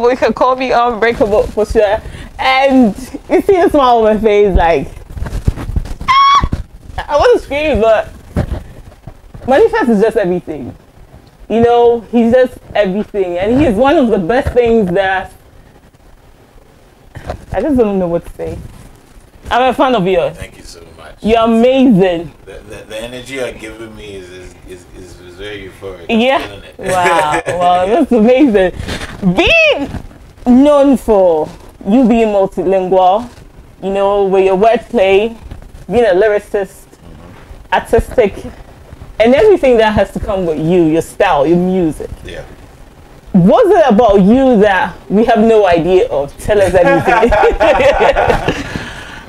You can call me unbreakable for sure. And you see a smile on my face, like, I want to scream, but Manifest is just everything. You know, he's just everything. And he's one of the best things that I just don't know what to say. I'm a fan of yours. Thank you so much. You're amazing. The energy you're giving me is very euphoric. Yeah. Wow. Wow, that's amazing. Being known for you being multilingual, you know, with your wordplay, being a lyricist, artistic, and everything that has to come with you, your style, your music. Yeah. What's it about you that we have no idea of? Tell us everything.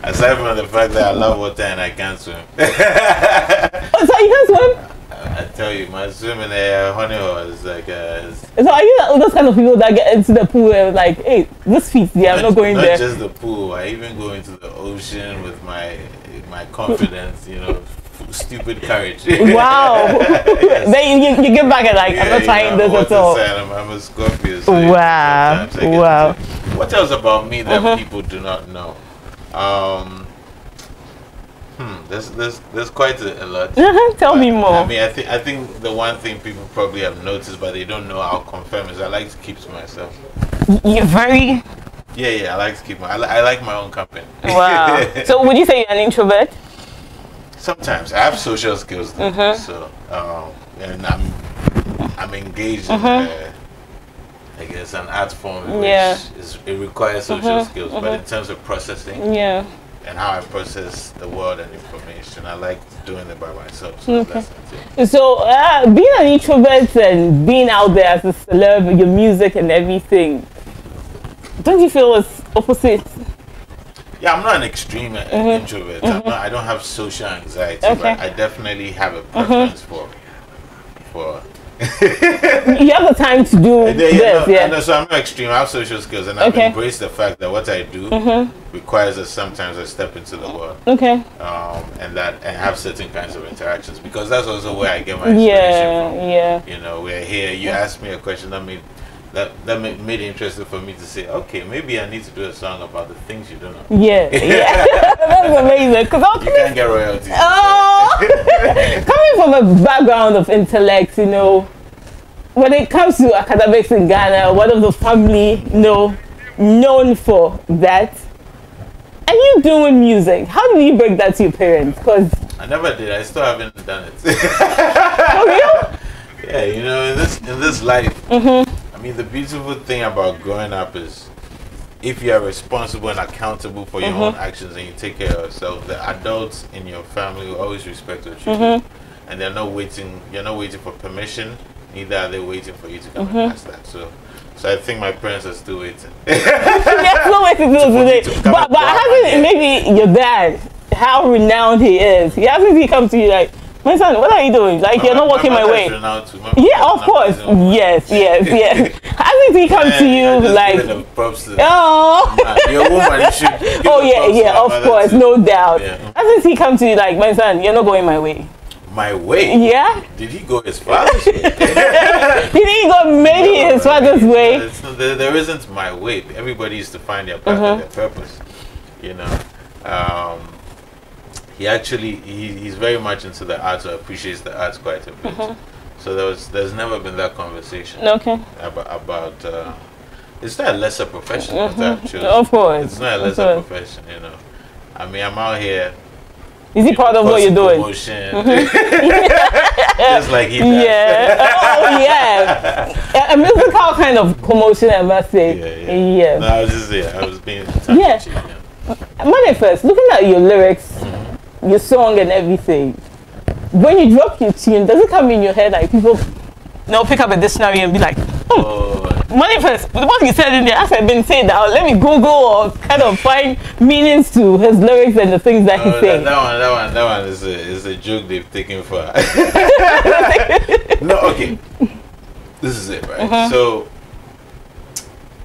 Aside from the fact that I love water and I can't swim. Oh, so you can swim? I tell you, my swimming honey hole is like so are you those kind of people that get into the pool and like, hey, this feet, yeah, I'm not going there? Not just the pool. I even go into the ocean with my confidence, you know, stupid courage. Wow. Yes. Then you get back and like, I'm not trying this at all. I'm a Scorpio. So wow. Wow. What else about me that people do not know? There's quite a lot. Tell me more. I mean, I think the one thing people probably have noticed, but they don't know how confirm is I like to keep to myself. You're very. Yeah. I like to keep I like my own company. Wow. So would you say you're an introvert? Sometimes I have social skills, though, so and I'm engaged in I guess an art form which it requires social skills, but in terms of processing, and how I process the world and information, I like doing it by myself. So that's it. So being an introvert and being out there as a celeb, your music and everything, don't you feel it's opposite? Yeah, I'm not an extreme introvert. I don't have social anxiety, but I definitely have a preference for. You have the time to do this, so I'm not extreme. I have social skills, and I've embraced the fact that what I do requires that sometimes I step into the world. And have certain kinds of interactions, because that's also where I get my inspiration from. You know, we're here. You asked me a question that made it interesting for me to say, okay, maybe I need to do a song about the things you don't know. That's amazing. Because you can't get royalties. Coming from a background of intellect, you know, when it comes to academics in Ghana, one of the family, you know, known for that. And you doing music, how do you break that to your parents? Because I never did. I still haven't done it. For real? Yeah, you know, in this life. I mean, the beautiful thing about growing up is if you are responsible and accountable for your own actions and you take care of yourself, the adults in your family will always respect what you do. And you're not waiting for permission, neither are they waiting for you to come and ask that. So I think my parents are still waiting. They're still waiting today. But hasn't maybe your dad, how renowned he is, he hasn't come to you like, my son, what are you doing? Like, you're not walking my way. Yeah, of course. Yes. Hasn't he come to you like, you're a woman, you should of course, no doubt. Hasn't he come to you like, my son, you're not going my way? My way? Yeah. Did he go his father's way? Did he go maybe his father's way? There isn't my way. Everybody used to find their path and their purpose. You know. He's very much into the arts, or appreciates the arts quite a bit. So there's never been that conversation. About it's not a lesser profession that I've chosen. Of course. It's not a lesser profession, you know. I mean, I'm out here. Is he proud of what you're doing? Just like he does. A musical kind of promotion, I must say. No, I was being tongue-in-cheek. Manifest, looking at your lyrics, your song and everything, when you drop your tune, does it come in your head like people pick up a dictionary and be like, Manifest, what you said in there, as I've been saying that, let me Google or kind of find meanings to his lyrics and the things that he's saying. That one is a joke they've taken for. No, okay. This is it, right? So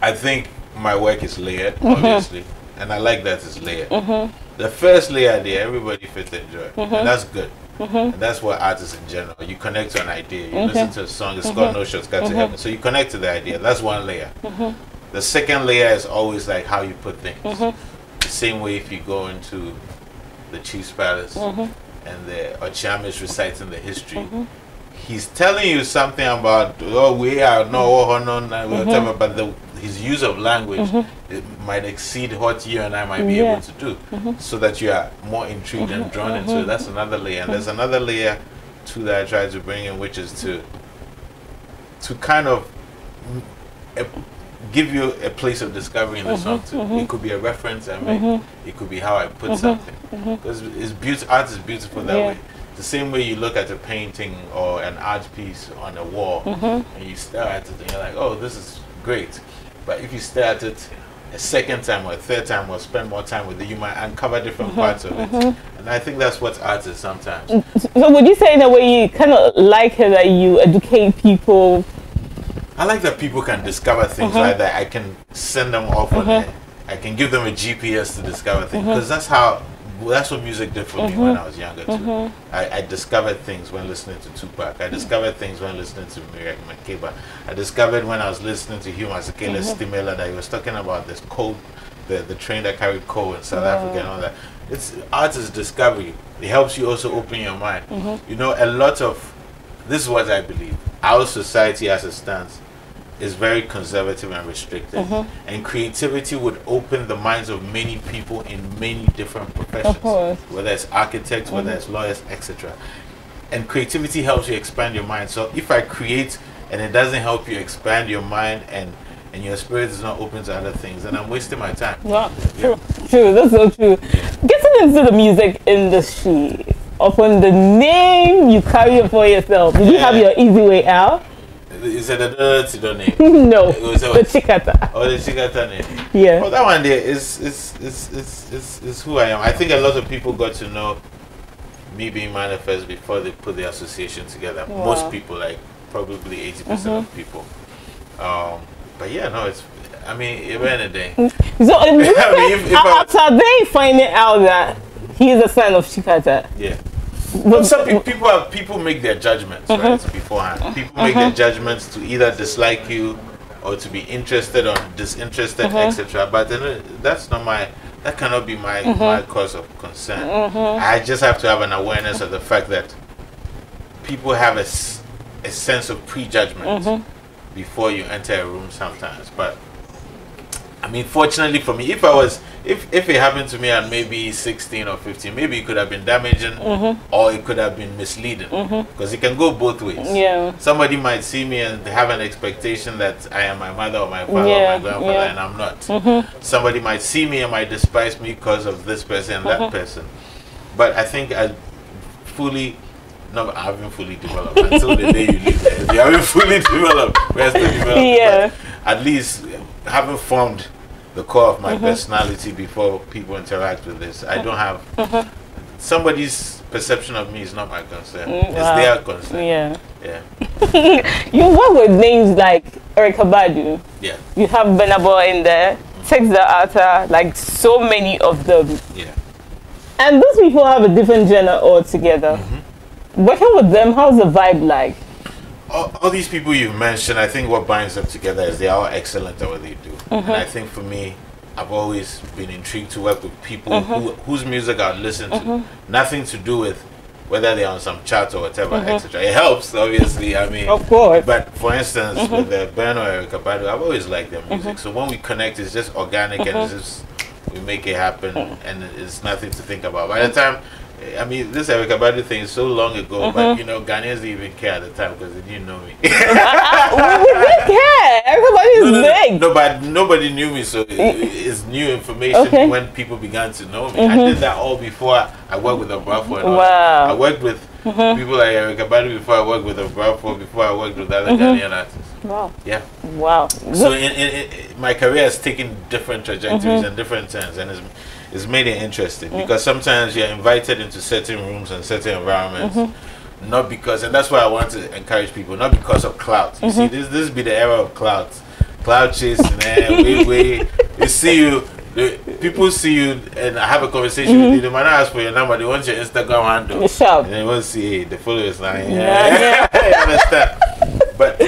I think my work is layered, obviously, and I like that it's layered. The first layer there, everybody fit to enjoy, and that's good. And that's what artists in general, you connect to an idea, you listen to a song, it's called No Shortcut to Heaven, so you connect to the idea, that's one layer. The second layer is always like how you put things. The same way if you go into the Chief's Palace and the Ocham is reciting the history, he's telling you something about, oh, we are no, whatever, but his use of language it might exceed what you and I might be able to do, so that you are more intrigued and drawn into it. That's another layer. And there's another layer too that I try to bring in, which is to kind of give you a place of discovery in the song too. It could be a reference I make. It could be how I put something. Because art is beautiful that way. The same way you look at a painting or an art piece on a wall and you stare at it and you're like, oh, this is great. But if you stare at it a second time or a third time or spend more time with it, you might uncover different parts of it. And I think that's what art is sometimes. So would you say in a way you kind of like it that you educate people? I like that people can discover things like that. I can send them off on it. I can give them a GPS to discover things, because that's what music did for me when I was younger too. I discovered things when listening to Tupac. I discovered things when listening to Miriam Makeba. I discovered when I was listening to Hugh Masekele's Stimela that he was talking about this coal, the train that carried coal in South Africa and all that. Art is discovery. It helps you also open your mind. You know, a lot of, this is what I believe, our society as it stands is very conservative and restricted, and creativity would open the minds of many people in many different professions, whether it's architects, whether it's lawyers, etc. And creativity helps you expand your mind. So if I create and it doesn't help you expand your mind and your spirit is not open to other things, then I'm wasting my time. True, that's so true. Getting into the music industry, upon the name you carry for yourself, did you have your easy way out? Is it the name? No, the Chikata. Oh, the Chikata name. Yeah. Well, that one there is who I am. I think a lot of people got to know me being Manifest before they put the association together. Most people, like probably 80% of people. But yeah, no, it's, I mean, even a day. So, after they finding out that he is a son of Chikata. Yeah. Well, some people make their judgments right beforehand. People make their judgments to either dislike you or to be interested or disinterested, etc. But that's not that cannot be my cause of concern. I just have to have an awareness of the fact that people have a sense of prejudgment before you enter a room sometimes. But I mean, fortunately for me, if it happened to me at maybe 16 or 15, maybe it could have been damaging or it could have been misleading, because it can go both ways. Yeah. Somebody might see me and have an expectation that I am my mother or my father or my grandfather, and I'm not. Somebody might see me and might despise me because of this person and that person. But I think I haven't fully developed until the day you live there. You haven't fully developed. We're still developing. Yeah. But at least haven't formed the core of my personality before people interact with this. I don't have somebody's perception of me is not my concern. It's their concern. Yeah. You work with names like Erykah Badu. Yeah. You have Benabo in there, Tex the Arthur, like so many of them. Yeah. And those people have a different genre altogether. Working with them, how's the vibe like? All these people you've mentioned, I think what binds them together is they are all excellent at what they do. And I think for me, I've always been intrigued to work with people whose music I listen to. Nothing to do with whether they're on some chart or whatever, etc. It helps, obviously, I mean. Of course. But for instance, with Ben or Erykah Badu, I've always liked their music. So when we connect, it's just organic and it's just, we make it happen and it's nothing to think about. By the time, I mean, this Erykah Badu thing is so long ago, but you know, Ghanaians didn't even care at the time because they didn't know me. We didn't care. Everybody is big. No, but nobody knew me, so it's new information when people began to know me. I did that all before I worked with Obrafo and all. Wow. I worked with people like Erykah Badu before I worked with Obrafo, before I worked with other Ghanaian artists. Wow. Yeah. Wow. So in my career has taken different trajectories and different turns, and it's made it interesting because sometimes you're invited into certain rooms and certain environments, not because, and that's why I want to encourage people, not because of clout. You see, this be the era of clout chasing, they see you. People see you and I have a conversation with you. They might not ask for your number. They want your Instagram handle. And they want to see, hey, the followers line. You understand? But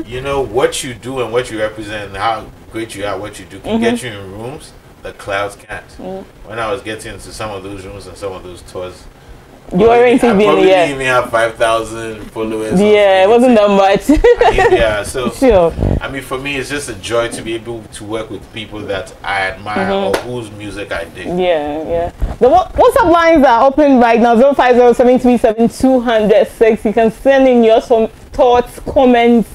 you know what you do and what you represent, and how great you are, what you do, can get you in rooms the clouds can't. When I was getting into some of those rooms and some of those tours, you weren't even didn't even have 5,000 followers. Yeah, it wasn't that much. Yeah, so sure. I mean, for me, it's just a joy to be able to work with people that I admire or whose music I dig. Yeah. The WhatsApp lines are open right now: 050-737-206. You can send in your thoughts, comments,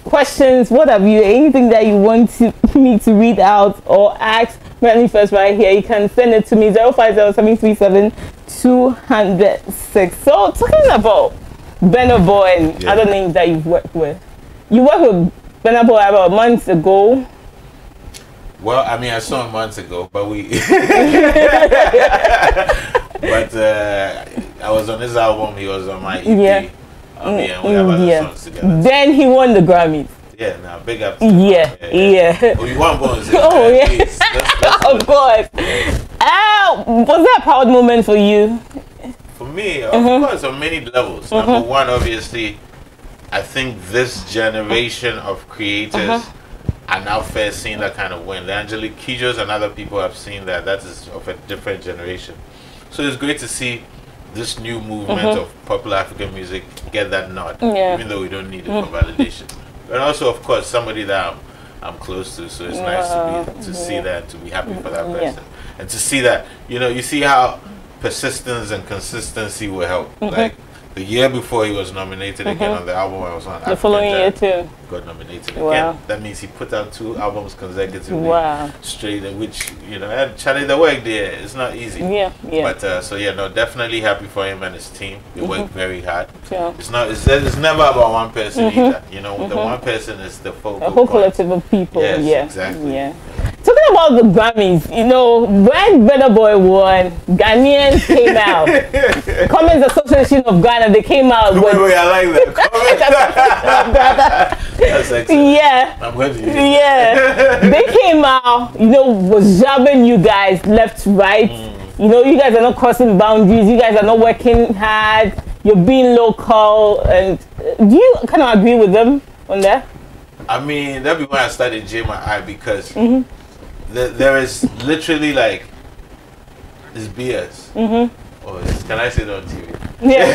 questions, what have you, anything that you want me to read out or ask Melanie first right here. You can send it to me: 050-737-206. So, talking about Burna Boy and other names that you've worked with. You worked with Burna Boy about months ago. Well, I mean, I saw him months ago, but we. But I was on his album. He was on my EP. Yeah. I mean, and we have other songs together. Then he won the Grammys. Yeah, now big up. To yeah. Oh, you want bonus? Oh, yeah. Let's of course. Was that a proud moment for you? For me, of course, on many levels. Number one, obviously, I think this generation of creators are now first seeing that kind of win. The Angelique Kidjos and other people have seen that. That is of a different generation. So it's great to see this new movement of popular African music get that nod, even though we don't need it for validation. But also, of course, somebody that I'm close to, so it's nice to see that, to be happy for that person, and to see that, you see how persistence and consistency will help. Like the year before, he was nominated again on the album I was on. The following year too, got nominated again. That means he put out 2 albums consecutively, straight, which and Charlie, the work there is not easy. But definitely happy for him and his team. They work very hard. It's never about one person either. The one person is the focal a whole collective of people. Yes, exactly. Talking about the Grammys, when Burna Boy won, Ghanaians came out. Comments Association of Ghana, they came out. Wait, I like that. That's excellent. Yeah. I'm glad you they came out, was jabbing you guys left, right. You guys are not crossing boundaries. You guys are not working hard. You're being local. And do you kind of agree with them on that? I mean, that'd be when I started J My Eye, because there is literally like this BS. Can I say that on TV? Yeah.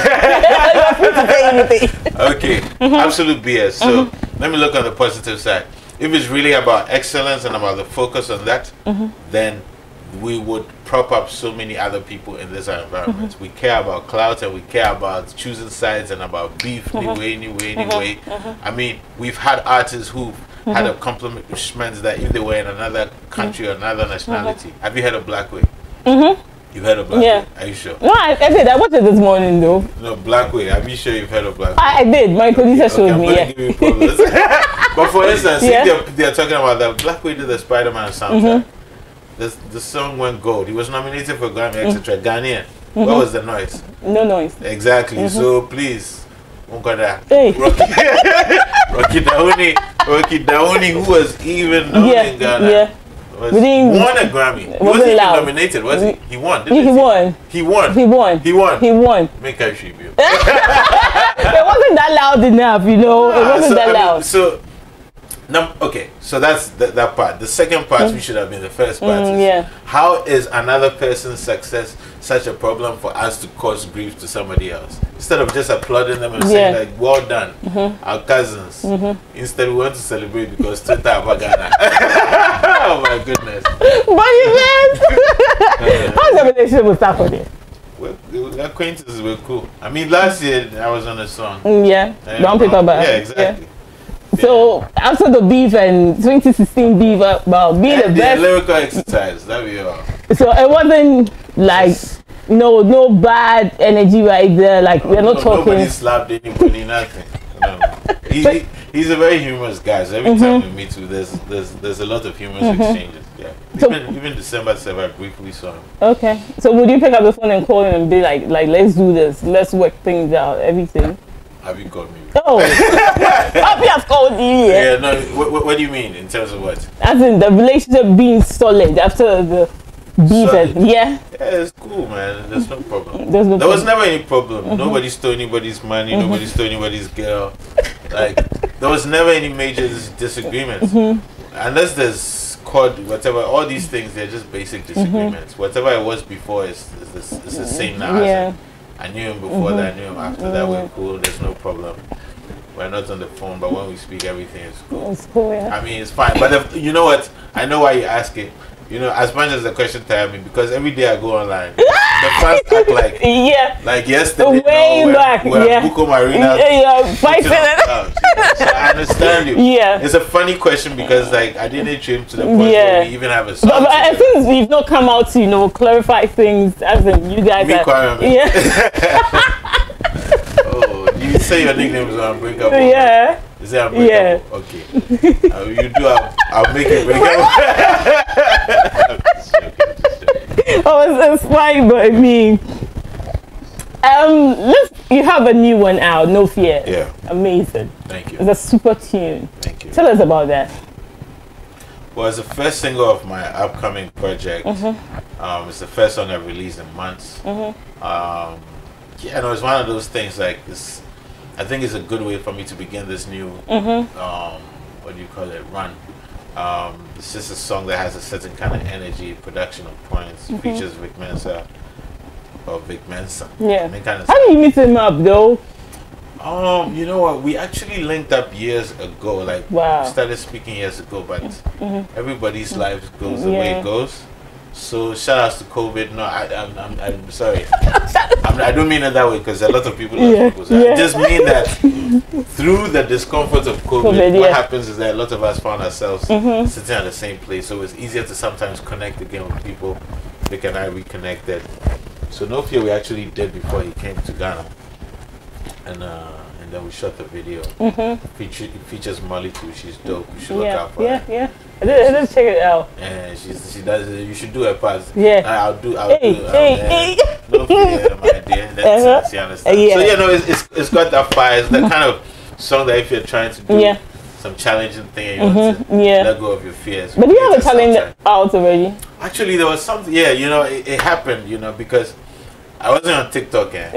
You're free to say anything. Okay, absolute BS. So let me look on the positive side. If it's really about excellence and about the focus on that, then we would prop up so many other people in this environment. We care about clout and we care about choosing sides and about beef anyway. I mean, we've had artists who had accomplishments that if they were in another country or another nationality. Have you heard of Blackway? You've heard of Blackway? Are you sure? No, I did. I watched it this morning though. No, Blackway. Are you sure you've heard of Blackway? I did. My producer showed me. Give you problems. But for instance, if they're talking about that, Blackway did the Spider-Man soundtrack. The song went gold. He was nominated for Grammy, etc. Ghanaian. What was the noise? No noise. Exactly. So please, hey. Rocky Dauni, who was even known in Ghana, won a Grammy. He wasn't even nominated, was he? He won. He won. Make a tribute. It wasn't that loud enough, it wasn't that loud. Okay, so that's that part. The second part, we should have been the first part. How is another person's success such a problem for us to cause grief to somebody else? Instead of just applauding them and saying like, well done, our cousins. Instead, we want to celebrate because Twitter about Ghana. Oh my goodness. How's the relationship with Sarkodie? The acquaintances were cool. I mean, last year I was on a song. Don't pick up. Yeah, exactly. So after the beef and 2016 beef about being the best lyrical exercise, that we are. So it wasn't like no bad energy right there. Like we're not talking. Nobody slapped anybody, nothing. He's a very humorous guy. So every time we meet, there's a lot of humorous exchanges. Yeah. So, even December 7th, I briefly saw him. Okay. So would you pick up the phone and call him and be like let's do this, let's work things out, everything? Have you called me? Oh, Papi has called you. Yeah, no. What do you mean in terms of what? As in the relationship being solid after the beef. Yeah, it's cool, man. There's no problem. There was never any problem. Nobody stole anybody's money. Nobody stole anybody's girl. Like there was never any major disagreements. unless there's chord, whatever, all these things, they're just basic disagreements. Whatever it was before is the same now. Yeah. I knew him before that, I knew him after that. We're cool, there's no problem. We're not on the phone, but when we speak, everything is cool. It's cool, yeah. I mean, it's fine. But you know what? I know why you ask it. You know, as much as the question tired me, because every day I go online, the fans act like yesterday. Way back, Buko Marina. Fighting it. So I understand you. Yeah. It's a funny question because, like, I didn't dream to the point where we even have a song. But I think we've not come out to, clarify things as in you guys are. Yeah. Oh, you say your nickname is Unbreakable? Yeah. Is it Unbreakable? Yeah. Okay. You do, I'll make it breakable. It's fine, but I mean, you have a new one out, No Fear. Yeah. Amazing. Thank you. It's a super tune. Thank you. Tell us about that. Well, it's the first single of my upcoming project. It's the first song I've released in months. It's one of those things like this. I think it's a good way for me to begin this new, what do you call it, run. It's just a song that has a certain kind of energy, production of points, features Vic Mensa. Yeah. Kind of how do you meet him up though? You know what? We actually linked up years ago. Like, we started speaking years ago, but everybody's life goes the way it goes. So shout outs to COVID. No, I'm sorry. I don't mean it that way because a lot of people I just mean that through the discomfort of COVID, what happens is that a lot of us found ourselves sitting at the same place. So it's easier to sometimes connect again with people. Vic and I reconnected. So No Fear we actually did before he came to Ghana. And then we shot the video. It features Molly too. She's dope. You should look out for her. Yeah. I did check it out. And she does. You should do her part. Yeah. I'll do. No Fear, my dear. That's you understand. So it's got that fire. It's the kind of song that if you're trying to do some challenging thing and you want to let go of your fears. But do you have a challenge out already? Actually, there was something. Yeah, it happened. Because I wasn't on TikTok yet.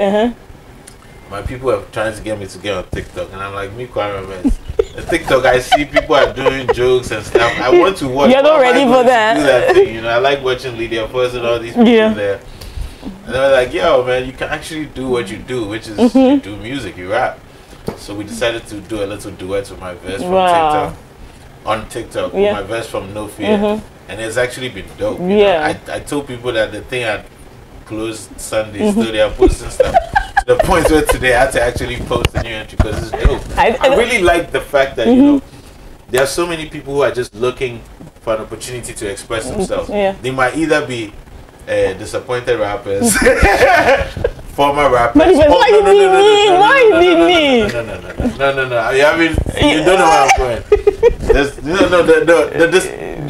My people are trying to get me to get on TikTok, and I'm like, me, the TikTok, I see people are doing jokes and stuff. I want to watch. You're not ready for that. Do that thing, I like watching Lydia First and all these people there. And they were like, yo, man, you can actually do what you do, which is you do music, you rap. So we decided to do a little duet with my verse from TikTok. On TikTok, with my verse from No Fear. And it's actually been dope. I told people that the thing had closed Sunday, still they are posting stuff. To the point where today I had to actually post a new entry because it's dope. I really like the fact that there are so many people who are just looking for an opportunity to express themselves. They might either be disappointed rappers, former rappers. Why you need me? No. I mean, you don't know where I'm going.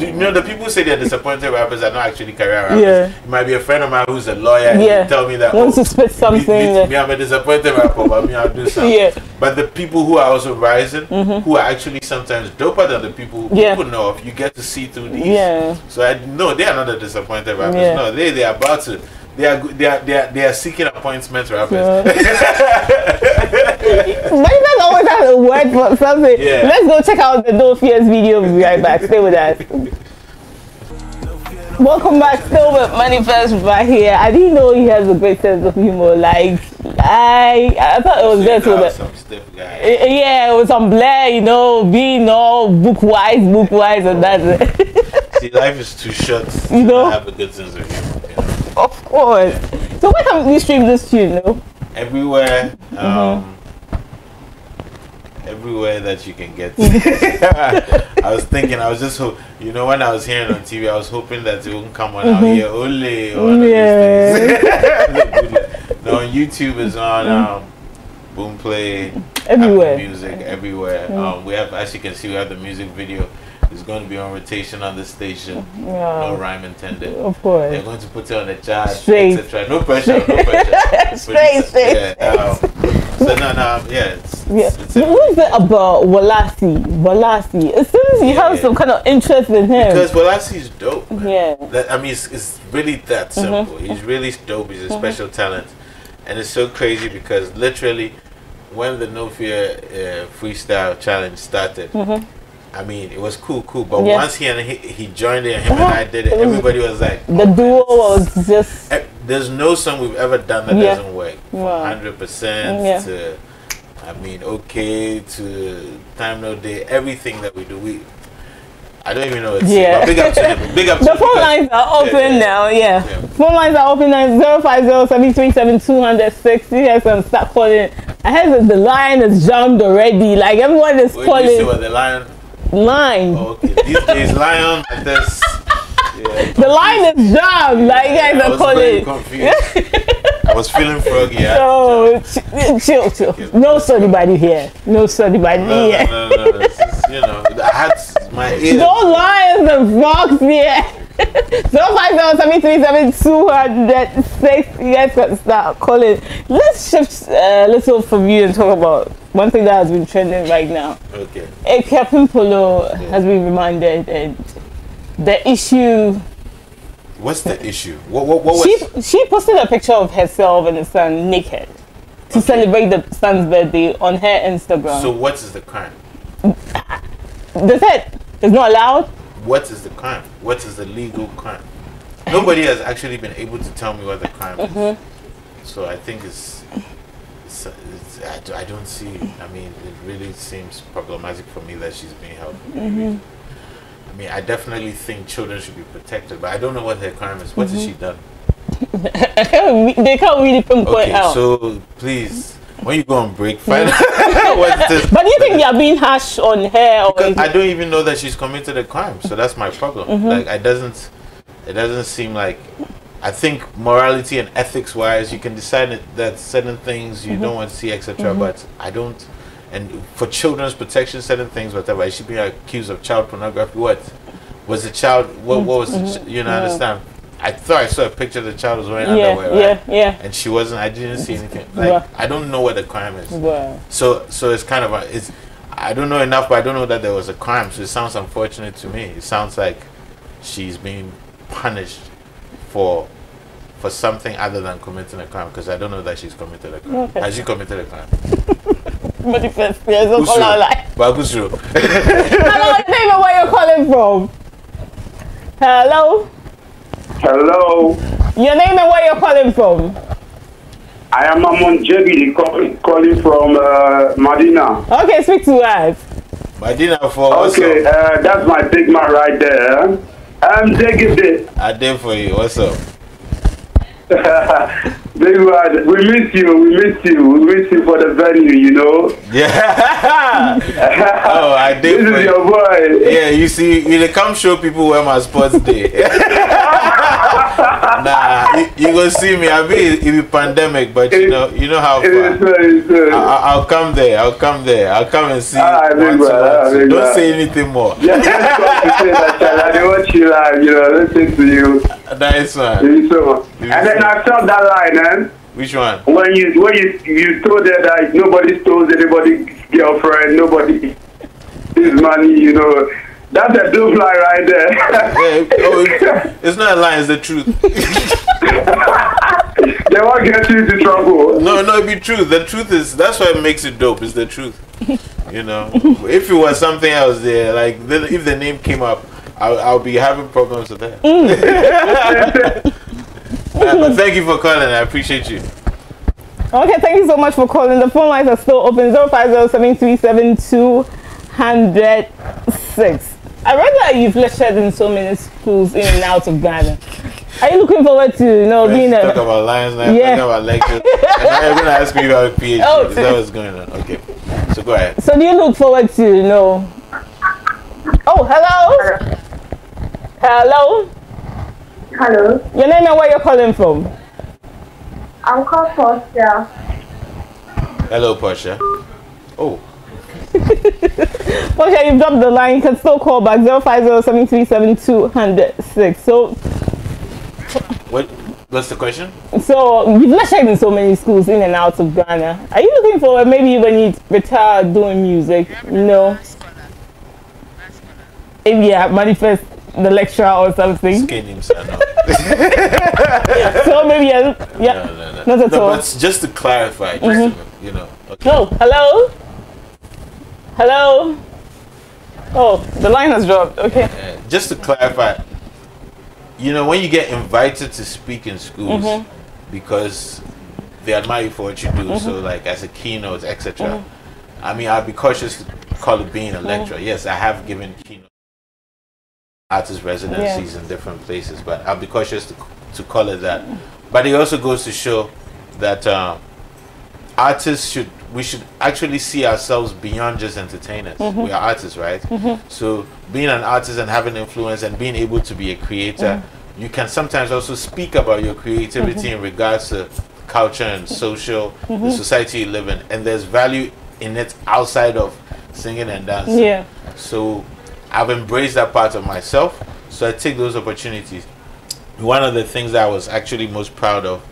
The people who say they're disappointed rappers are not actually career rappers. It might be a friend of mine who's a lawyer and you tell me that wants to spit something. Me, I'm a disappointed rapper, but I'll do something. But the people who are also rising, who are actually sometimes doper than the people who people know of, you get to see through these. So I know they are not the disappointed rappers. No, they are about to. They are seeking appointment rappers. Why not always have a word for something? Let's go check out the No Fears video. We'll be right back. Stay with us. Welcome back. Still with Manifest right here. I didn't know he has a great sense of humor. Like I thought it was good with some stiff guy. It was on Blair, being all book wise, and that's it. See, life is too short. I have a good sense of humor. Of course. So where can we stream this tune? Everywhere. Everywhere that you can get. I was thinking, when I was hearing it on TV, I was hoping that it wouldn't come on out here. Only one of these things. No, on YouTube is on Boomplay, everywhere. Apple Music, everywhere. We have, as you can see, we have the music video. It's going to be on rotation on the station. No rhyme intended. Of course. They're going to put it on the chart, etc. No pressure. Straight. So it's what is it about Walasi? It seems you have some kind of interest in him. Because Walasi is dope, man. Yeah. It's really that simple. He's really dope. He's a special talent. And it's so crazy because literally when the No Fear freestyle challenge started, I mean, it was cool, but once he joined it and him and I did it, everybody was like, the duo was just. There's no song we've ever done that doesn't work. Wow. 100% to, I mean, okay to Time No Day, everything that we do, I don't even know what to say. But big up to him. Big up to the phone lines are open now. Phone lines are open now. 050-737-206. You guys can start calling. I heard the line has jumped already. Like everyone is calling. You see what the lion? Line. Oh, okay. These days, lion like this. The line is jumped. Like you guys are calling. I was feeling froggy. So chill. No study body here. No study body here. No. You know, I had my ears. No lions and frogs here. 050-737-206. You guys got to start calling. Let's shift a little from you and talk about one thing that has been trending right now. Okay. Akuapem Poloo has been reminded, and the issue. What's the issue? What was she posted a picture of herself and the son naked to celebrate the son's birthday on her Instagram. So what is the crime? They said it's not allowed. What is the crime? What is the legal crime? Nobody has actually been able to tell me what the crime is. So I think I don't see. I mean, it really seems problematic for me that she's being held. I mean, I definitely think children should be protected, but I don't know what her crime is. What has she done? They can't really pinpoint out. So please, when you go on break, find out what's this. But do you think you're being harsh on her? Because I don't even know that she's committed a crime, so that's my problem. Like, it doesn't seem like. I think morality and ethics wise, you can decide that certain things you don't want to see, etc. But I don't. And for children's protection, certain things, whatever. She being accused of child pornography. What was the child? What was it? You know? Understand? I thought I saw a picture of the child was wearing underwear, right? Yeah. And she wasn't. I didn't see anything. Like, I don't know what the crime is. So it's kind of I don't know enough, but I don't know that there was a crime. So it sounds unfortunate to me. It sounds like she's being punished for something other than committing a crime, because I don't know that she's committed a crime. Has she committed a crime? Manifest. Yes, don't call out like. But who's true? Hello, I don't know where you're calling from. Hello. Hello. Your name and where you're calling from? I am Amon Jebi calling from Medina. Okay, speak to us. Medina for okay, that's my big man right there. I'm taking it. I did for you. What's up? Big man, we miss you for the venue, you know. Yeah. Oh, I did. This is your boy. Yeah, you see, you come show people where my sports day. Nah, you gonna see me. I mean, it be pandemic, but you know how far. I'll come there. I'll come and see. Don't say anything more. Yeah, just to say that I watch you live. You know, listen to you. Nice one. Thank you so much. And then I saw that line, man. Which one? When you told her that nobody stole anybody's girlfriend, nobody is money, you know. That's a dope line right there. It's not a lie, it's the truth. They won't get you into trouble. No, it be true. The truth is, that's what makes it dope, is the truth. You know, if it was something else there, like if the name came up, I'll be having problems with that. But thank you for calling. I appreciate you. Okay, thank you so much for calling. The phone lines are still open. 050-737-206. I read that you've lectured in so many schools in and out of Ghana. Are you looking forward to being a... Talk about lions now, talk about lectures. And now you're going to ask me about a PhD. Is that what's going on? Okay. So go ahead. So do you look forward to, Oh, hello? Hello? Hello. Your name and where you're calling from? I'm called Portia. Hello, Portia. Oh. Portia, you've dropped the line. You can still call back 050-737-206. So... What's the question? So, you've lectured in so many schools in and out of Ghana. Are you looking forward, maybe when you retire doing music, maybe manifest the lecturer or something? Skin himself, no. So maybe, No. Not at all. But just to clarify, just to, Okay. Oh, hello? Hello? Oh, the line has dropped. Okay. Just to clarify, you know, when you get invited to speak in schools because they admire you for what you do, so like as a keynote, etc. I mean, I'd be cautious to call it being a lecturer. Yes, I have given keynote artist residencies in different places, but I'll be cautious to call it that. But it also goes to show that artists should actually see ourselves beyond just entertainers. We are artists, right? So being an artist and having influence and being able to be a creator, you can sometimes also speak about your creativity in regards to culture and social, the society you live in, and there's value in it outside of singing and dancing. Yeah. So I've embraced that part of myself, so I take those opportunities. One of the things that I was actually most proud of,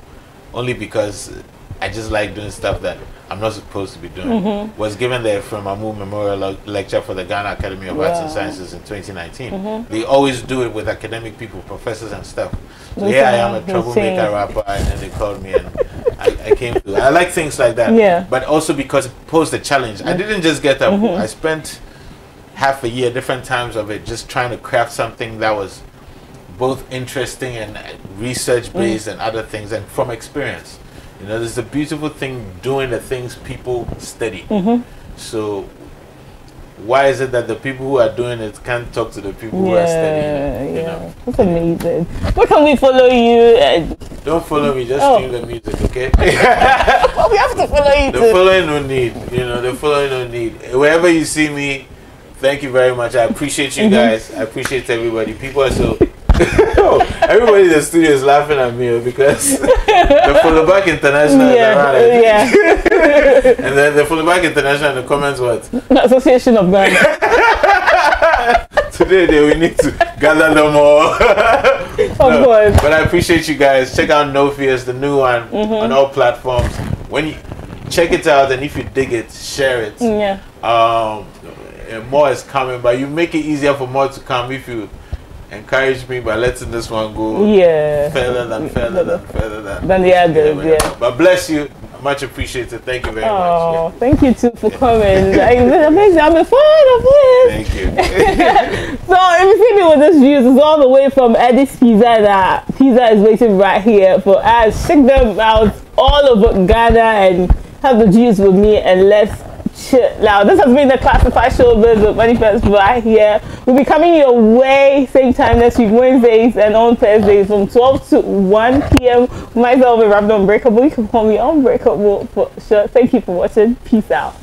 only because I just like doing stuff that I'm not supposed to be doing, was given the Efremamu Memorial Lecture for the Ghana Academy of Arts and Sciences in 2019. They always do it with academic people, professors and stuff. So here I am, a troublemaker rapper, and then they called me and I came through. I like things like that. Yeah. But also because it posed a challenge. I didn't just get up. I spent half a year, different times of it, just trying to craft something that was both interesting and research-based and other things, and from experience. You know, there's a beautiful thing doing the things people study. So why is it that the people who are doing it can't talk to the people who are studying? You know? That's amazing. Where can we follow you? Don't follow me, just stream the music, okay? Well, we have to follow you. The following no need, you know, the following no need. Wherever you see me, thank you very much. I appreciate you guys. I appreciate everybody. People are so... everybody in the studio is laughing at me because the Poloo International is around. And then the Poloo International in the comments, what? Association of Ghana. Today we need to gather them all. Of course. But I appreciate you guys. Check out No Fears, the new one, on all platforms. When you check it out, and if you dig it, share it. More is coming, but you make it easier for more to come if you encourage me by letting this one go further than the others. But bless you, much appreciated. Thank you very much. Thank you too for coming. Like, it's been amazing. I'm a fan of this. Thank you. So everything with this views is all the way from Eddie's Pizza. That pizza is waiting right here for us. Check them out all over Ghana and have the juice with me, and let's chill. Now, this has been the Classified Showbiz with Manifest right here. We'll be coming your way same time next week, Wednesdays and on Thursdays from 12 to 1 p.m. Myself and Rapid Unbreakable. You can call me Unbreakable for sure. Thank you for watching. Peace out.